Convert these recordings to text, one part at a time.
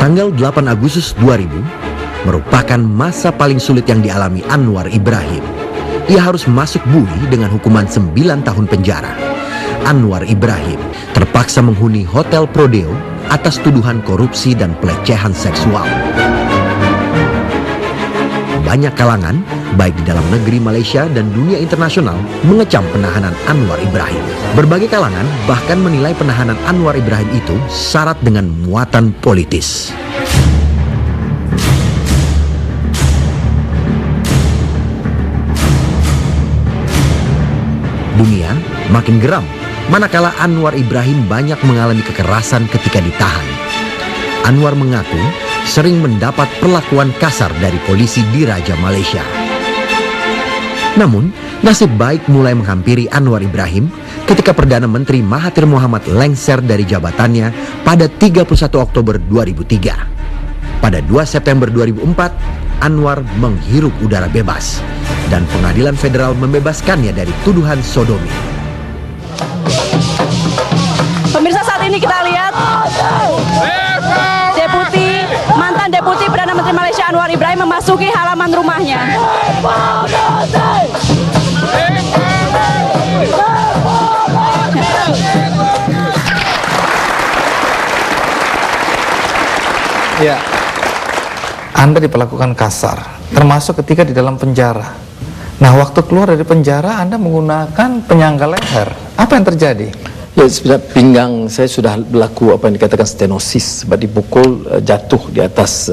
Tanggal 8 Agustus 2000 merupakan masa paling sulit yang dialami Anwar Ibrahim. Ia harus masuk bui dengan hukuman 9 tahun penjara. Anwar Ibrahim terpaksa menghuni Hotel Prodeo atas tuduhan korupsi dan pelecehan seksual. Banyak kalangan, baik di dalam negeri Malaysia dan dunia internasional, mengecam penahanan Anwar Ibrahim. Berbagai kalangan bahkan menilai penahanan Anwar Ibrahim itu syarat dengan muatan politis. Dunia makin geram manakala Anwar Ibrahim banyak mengalami kekerasan ketika ditahan. Anwar mengaku sering mendapat perlakuan kasar dari polisi di Raja Malaysia. Namun, nasib baik mulai menghampiri Anwar Ibrahim ketika Perdana Menteri Mahathir Mohamad lengser dari jabatannya pada 31 Oktober 2003. Pada 2 September 2004, Anwar menghirup udara bebas dan pengadilan federal membebaskannya dari tuduhan sodomi. Pemirsa, saat ini kita lihat mantan Deputi Perdana Menteri Malaysia Anwar Ibrahim memasuki halaman rumahnya. Ya, Anda diperlakukan kasar, termasuk ketika di dalam penjara. Nah, waktu keluar dari penjara Anda menggunakan penyangga leher. Apa yang terjadi? Ya, sebenarnya pinggang saya sudah berlaku apa yang dikatakan stenosis sebab dipukul jatuh di atas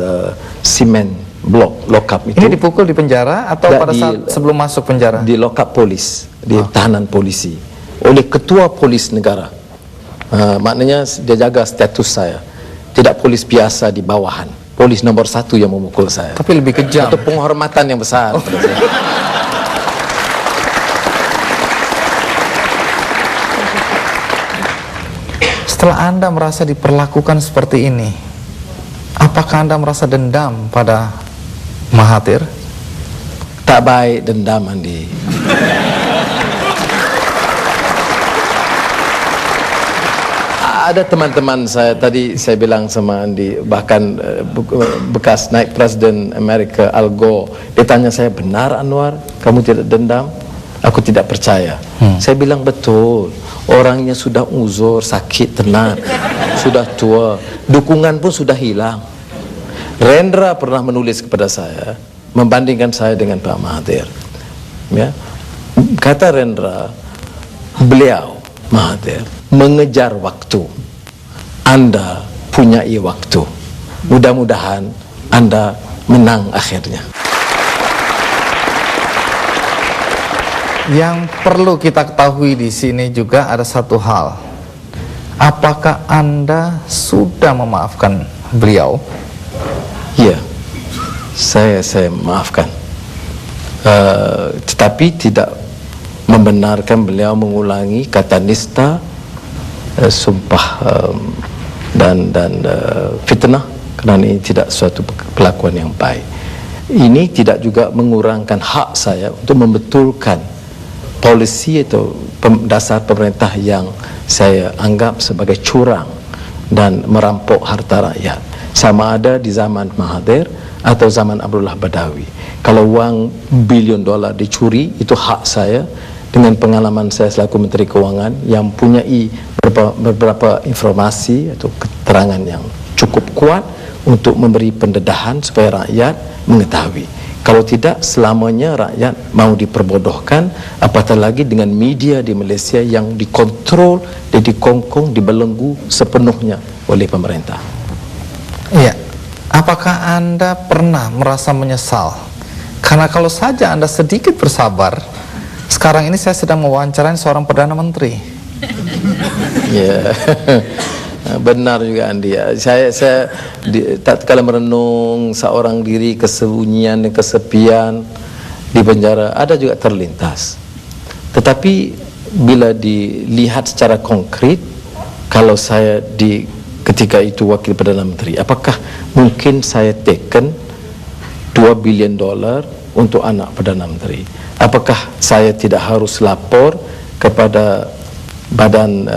simen blok lokap itu. Ini dipukul di penjara atau pada saat sebelum masuk penjara? Di lokap polis, di tahanan polisi oleh ketua polis negara. Maknanya dia jaga status saya. Tidak polis biasa di bawahan. Polis nomor 1 yang memukul saya. Tapi lebih kejam. Itu penghormatan yang besar. Setelah Anda merasa diperlakukan seperti ini, apakah Anda merasa dendam pada Mahathir? Tak baik dendam, Andi. Ada teman-teman saya, tadi saya bilang sama Andi, bahkan bekas naik Presiden Amerika Al Gore, dia tanya saya, benar Anwar, kamu tidak dendam? Aku tidak percaya. Saya bilang betul, orangnya sudah uzur, sakit, tenat, sudah tua, dukungan pun sudah hilang. Rendra pernah menulis kepada saya, membandingkan saya dengan Pak Mahathir. Ya. Kata Rendra, beliau, Mahathir, mengejar waktu. Anda punyai waktu. Mudah-mudahan Anda menang akhirnya. Yang perlu kita ketahui di sini juga ada satu hal. Apakah Anda sudah memaafkan beliau? Ya, saya maafkan. Tetapi tidak membenarkan beliau mengulangi kata nista, sumpah dan fitnah, kerana ini tidak suatu perlakuan yang baik. Ini tidak juga mengurangkan hak saya untuk membetulkan polisi atau dasar pemerintah yang saya anggap sebagai curang dan merampok harta rakyat. Sama ada di zaman Mahathir atau zaman Abdullah Badawi. Kalau uang $1 billion dicuri, itu hak saya. Dengan pengalaman saya selaku Menteri Keuangan yang punyai beberapa informasi atau keterangan yang cukup kuat untuk memberi pendedahan supaya rakyat mengetahui. Kalau tidak, selamanya rakyat mau diperbodohkan, apatah lagi dengan media di Malaysia yang dikontrol, dikongkong, dibelenggu sepenuhnya oleh pemerintah. Iya. Apakah Anda pernah merasa menyesal? Karena kalau saja Anda sedikit bersabar, sekarang ini saya sedang mewawancarai seorang Perdana Menteri. Ya. Benar juga Andi. Saya tak kala merenung seorang diri, kesunyian dan kesepian di penjara, ada juga terlintas. Tetapi bila dilihat secara konkret, kalau saya ketika itu wakil Perdana Menteri, apakah mungkin saya taken $2 billion untuk anak Perdana Menteri? Apakah saya tidak harus lapor kepada badan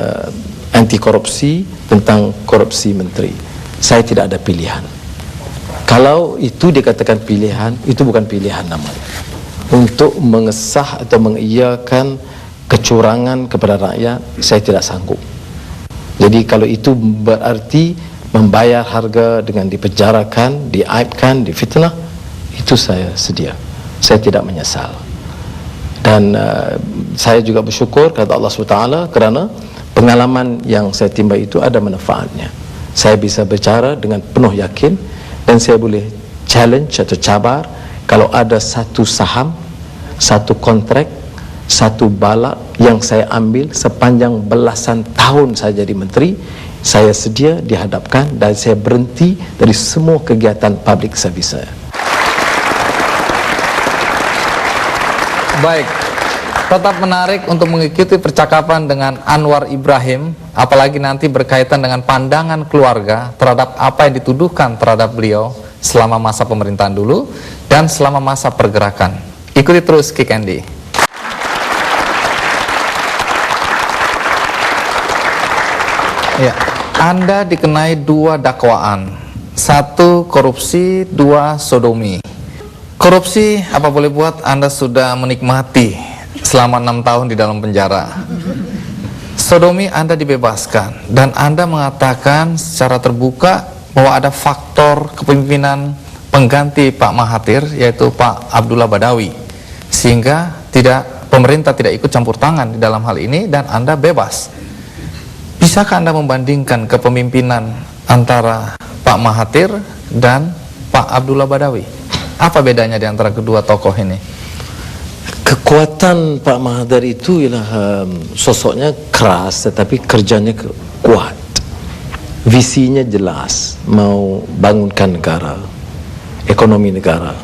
anti korupsi tentang korupsi menteri? saya tidak ada pilihan. Kalau itu dikatakan pilihan, itu bukan pilihan namanya. Untuk mengesah atau mengiyakan kecurangan kepada rakyat, saya tidak sanggup. Jadi kalau itu berarti membayar harga dengan dipenjarakan, diaibkan, difitnah, itu saya sedia. Saya tidak menyesal. Dan saya juga bersyukur kepada Allah SWT kerana pengalaman yang saya timba itu ada manfaatnya. Saya bisa bicara dengan penuh yakin dan saya boleh challenge atau cabar kalau ada satu saham, satu kontrak, satu balak yang saya ambil sepanjang belasan tahun saya jadi menteri, saya sedia dihadapkan dan saya berhenti dari semua kegiatan public service saya. Baik, tetap menarik untuk mengikuti percakapan dengan Anwar Ibrahim, apalagi nanti berkaitan dengan pandangan keluarga terhadap apa yang dituduhkan terhadap beliau selama masa pemerintahan dulu dan selama masa pergerakan. Ikuti terus Kick Andy. Ya, Anda dikenai 2 dakwaan, 1 korupsi, 2 sodomi. Korupsi, apa boleh buat, Anda sudah menikmati selama 6 tahun di dalam penjara. Sodomi, Anda dibebaskan dan Anda mengatakan secara terbuka bahwa ada faktor kepemimpinan pengganti Pak Mahathir, yaitu Pak Abdullah Badawi, sehingga pemerintah tidak ikut campur tangan di dalam hal ini dan Anda bebas. Bisakah Anda membandingkan kepemimpinan antara Pak Mahathir dan Pak Abdullah Badawi? Apa bedanya di antara kedua tokoh ini? Kekuatan Pak Mahathir itu ialah sosoknya keras tetapi kerjanya kuat. Visinya jelas, mau bangunkan negara, ekonomi negara.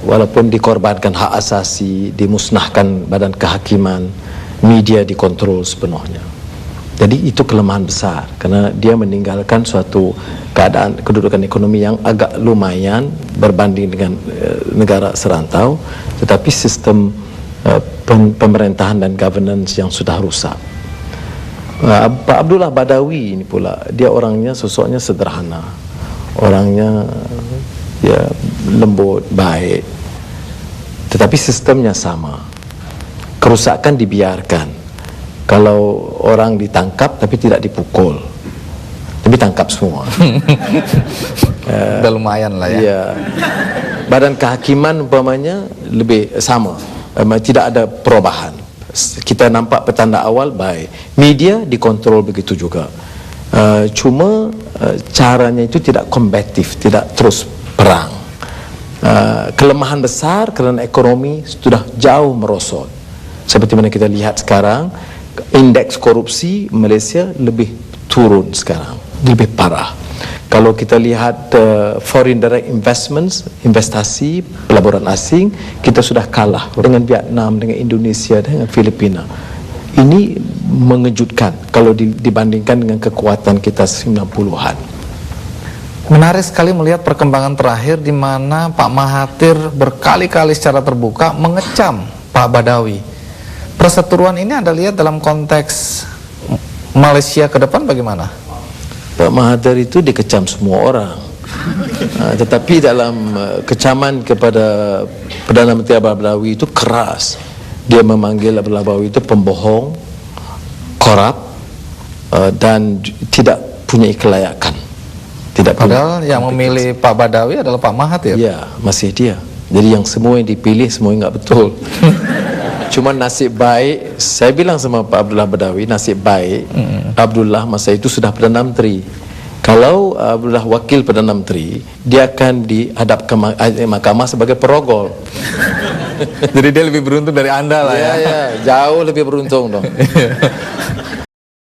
Walaupun dikorbankan hak asasi, dimusnahkan badan kehakiman, media dikontrol sepenuhnya. Jadi itu kelemahan besar karena dia meninggalkan suatu keadaan kedudukan ekonomi yang agak lumayan berbanding dengan negara serantau, tetapi sistem pemerintahan dan governance yang sudah rusak. Pak Abdullah Badawi ini pula, dia orangnya, sosoknya sederhana, orangnya ya lembut, baik, tetapi sistemnya sama. Kerusakan dibiarkan. Kalau orang ditangkap tapi tidak dipukul, tapi tangkap semua. Udah lumayan lah ya. Ya. Badan kehakiman umpamanya lebih sama, tidak ada perubahan. Kita nampak petanda awal baik. Media dikontrol begitu juga. Cuma caranya itu tidak kombatif, tidak terus perang. Kelemahan besar kerana ekonomi sudah jauh merosot. Seperti mana kita lihat sekarang, indeks korupsi Malaysia lebih turun sekarang, lebih parah. Kalau kita lihat foreign direct investments, investasi pelaburan asing, kita sudah kalah dengan Vietnam, dengan Indonesia, dengan Filipina. Ini mengejutkan kalau dibandingkan dengan kekuatan kita 90-an. Menarik sekali melihat perkembangan terakhir di mana Pak Mahathir berkali-kali secara terbuka mengecam Pak Badawi. Perseteruan ini Anda lihat dalam konteks Malaysia ke depan bagaimana? Pak Mahathir itu dikecam semua orang. Tetapi dalam kecaman kepada Perdana Menteri Badawi itu keras. Dia memanggil Badawi itu pembohong, korup, dan tidak punya kelayakan. Padahal yang memilih Pak Badawi adalah Pak Mahathir. Ya, masih dia. Jadi yang semua yang dipilih semua nggak betul. Cuma nasib baik, saya bilang sama Pak Abdullah Badawi, nasib baik Abdullah masa itu sudah Perdana Menteri. Kalau Abdullah wakil Perdana Menteri, dia akan dihadapkan mahkamah sebagai perogol. Jadi dia lebih beruntung dari Anda lah ya. Ya, jauh lebih beruntung dong.